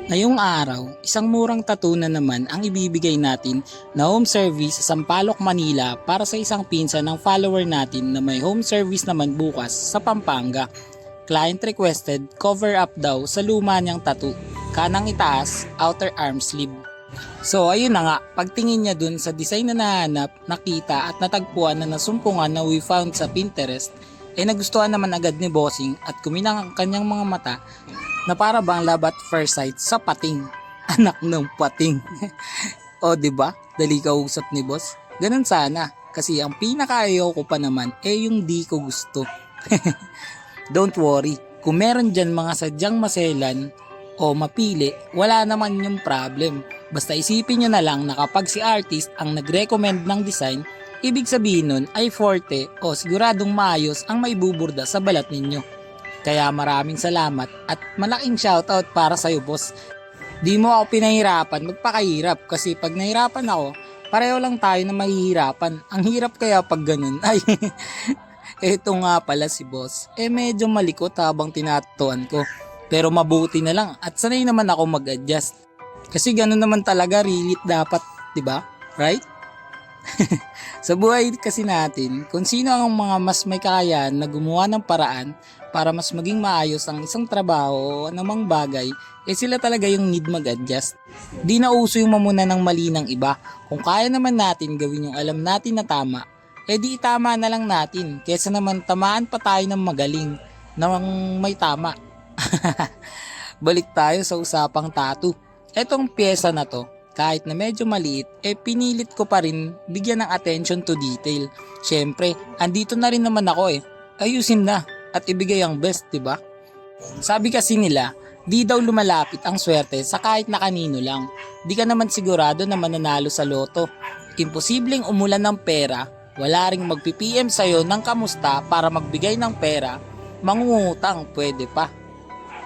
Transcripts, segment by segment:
Ngayong araw, isang murang tattoo na naman ang ibibigay natin na home service sa Sampaloc, Manila para sa isang pinsan ng follower natin na may home service naman bukas sa Pampanga. Client requested cover up daw sa luma niyang tattoo, kanang itaas, outer arm sleeve. So ayun na nga, pagtingin niya dun sa design na nahanap, nakita at natagpuan na nasumpungan na we found sa Pinterest, nagustuhan naman agad ni Bossing at kuminang ang kanyang mga mata na para bang love at first sight sa pating. Anak ng pating. O diba? Dali kausap ni boss. Ganun sana. Kasi ang pinakaayaw ko pa naman yung di ko gusto. Don't worry. Kung meron dyan mga sadyang maselan o mapili, wala naman yung problem. Basta isipin nyo na lang na kapag si artist ang nag-recommend ng design, ibig sabihin nun ay forte o siguradong maayos ang maibuburda sa balat ninyo. Kaya maraming salamat at malaking shoutout para sa'yo boss. Di mo ako pinahirapan magpakahirap kasi pag nahirapan ako, pareho lang tayo na mahihirapan. Ang hirap kaya pag ganun. Ay, eto nga pala si boss. Medyo malikot habang tinatuan ko. Pero mabuti na lang at sanay naman ako mag-adjust. Kasi ganun naman talaga rilit dapat, 'di ba? Right? Sa buhay kasi natin, kung sino ang mga mas may kakayahan na gumawa ng paraan para mas maging maayos ang isang trabaho o anumang bagay, sila talaga yung need mag-adjust. Di na uso yung mamuna ng mali ng iba. Kung kaya naman natin gawin yung alam natin na tama, di itama na lang natin kesa naman tamaan pa tayo ng magaling ng may tama. Balik tayo sa usapang tattoo. Etong pyesa na to, kahit na medyo maliit, pinilit ko pa rin bigyan ng attention to detail. Syempre, andito na rin naman ako ayusin na at ibigay ang best, diba? Sabi kasi nila, di daw lumalapit ang swerte sa kahit na kanino lang. Di ka naman sigurado na mananalo sa loto. Imposibleng umulan ng pera, wala ring magpi-PM sa'yo ng kamusta para magbigay ng pera, mangungutang pwede pa.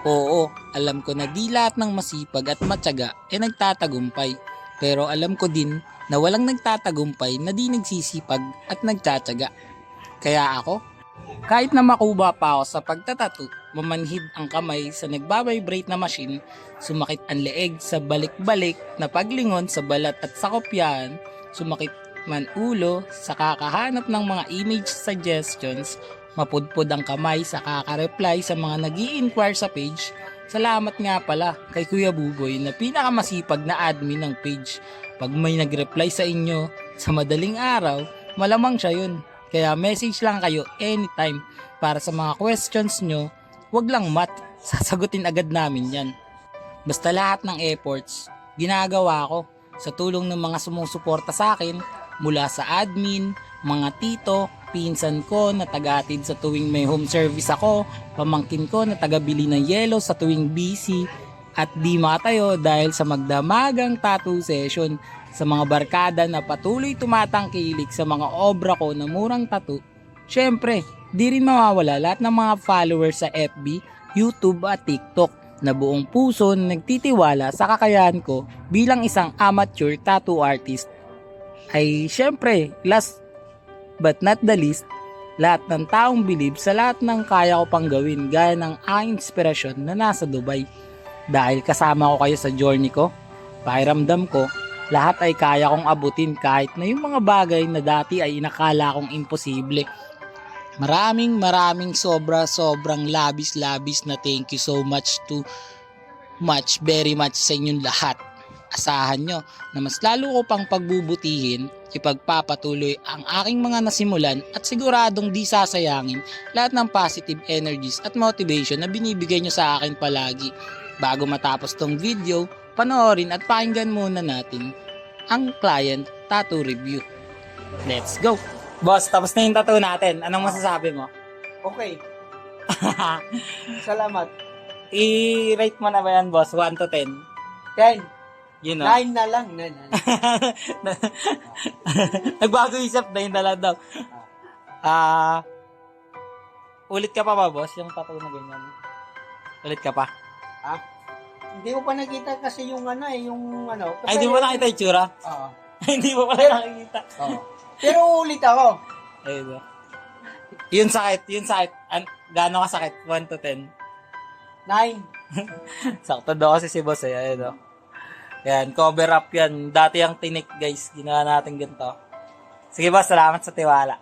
Oo, alam ko na di lahat ng masipag at matyaga nagtatagumpay. Pero alam ko din na walang nagtatagumpay na di nagsisipag at nagtsatsaga. Kaya ako, kahit na makuba pa ako sa pagtatato, mamanhid ang kamay sa nagbabibrate na machine, sumakit ang leeg sa balik-balik na paglingon sa balat at sa kopyahan, sumakit man ulo sa kakahanap ng mga image suggestions, mapudpod ang kamay sa kaka-reply sa mga nag-i-inquire sa page. Salamat nga pala kay Kuya Buboy na pinakamasipag na admin ng page. Pag may nag-reply sa inyo sa madaling araw, malamang siya yun. Kaya message lang kayo anytime para sa mga questions nyo. Wag lang sasagutin agad namin yan. Basta lahat ng efforts, ginagawa ko sa tulong ng mga sumusuporta sa akin mula sa admin, mga tito, pinsan ko na taga-atid sa tuwing may home service ako, pamangkin ko na taga-bili ng yelo sa tuwing busy, at di makatayo dahil sa magdamagang tattoo session, sa mga barkada na patuloy tumatangkilik sa mga obra ko na murang tattoo. Syempre, di rin mawawala lahat ng mga followers sa FB, YouTube at TikTok na buong puso na nagtitiwala sa kakayahan ko bilang isang amateur tattoo artist. Ay syempre, last but not the least, lahat ng taong bilib sa lahat ng kaya ko pang gawin gaya ng aking inspirasyon na nasa Dubai. Dahil kasama ko kayo sa journey ko, pakiramdam ko, lahat ay kaya kong abutin kahit na yung mga bagay na dati ay inakala kong imposible. Maraming sobrang labis na thank you so much very much sa inyong lahat. Asahan nyo na mas lalo ko pang pagbubutihin, ipagpapatuloy ang aking mga nasimulan at siguradong di sasayangin lahat ng positive energies at motivation na binibigay nyo sa akin palagi. Bago matapos tong video, panoorin at pakinggan muna natin ang client tattoo review. Let's go! Boss, tapos na yung tattoo natin. Anong masasabi mo? Okay. Salamat. I-rate mo na ba yan, boss? 1 to 10. 10. You know? 9 na lang. 9. Nagbago isip, 9 na lang daw. Ulit ka pa ba, boss? Yung tattoo na ganyan. Ulit ka pa? Hindi ko pa nakita kasi yung yung Kasi, Ay, hindi mo nakita yung tsura? Oo. Hindi mo pala nakikita. Oo. Pero ulit ako. Ayun. Yun sakit. Gaano ka sakit? 1 to 10? 9. Sakto daw kasi si boss eh. Ayun, oh. Yan, cover up yan. Dati ang tinik guys. Ginawa natin ganito. Sige boss, salamat sa tiwala.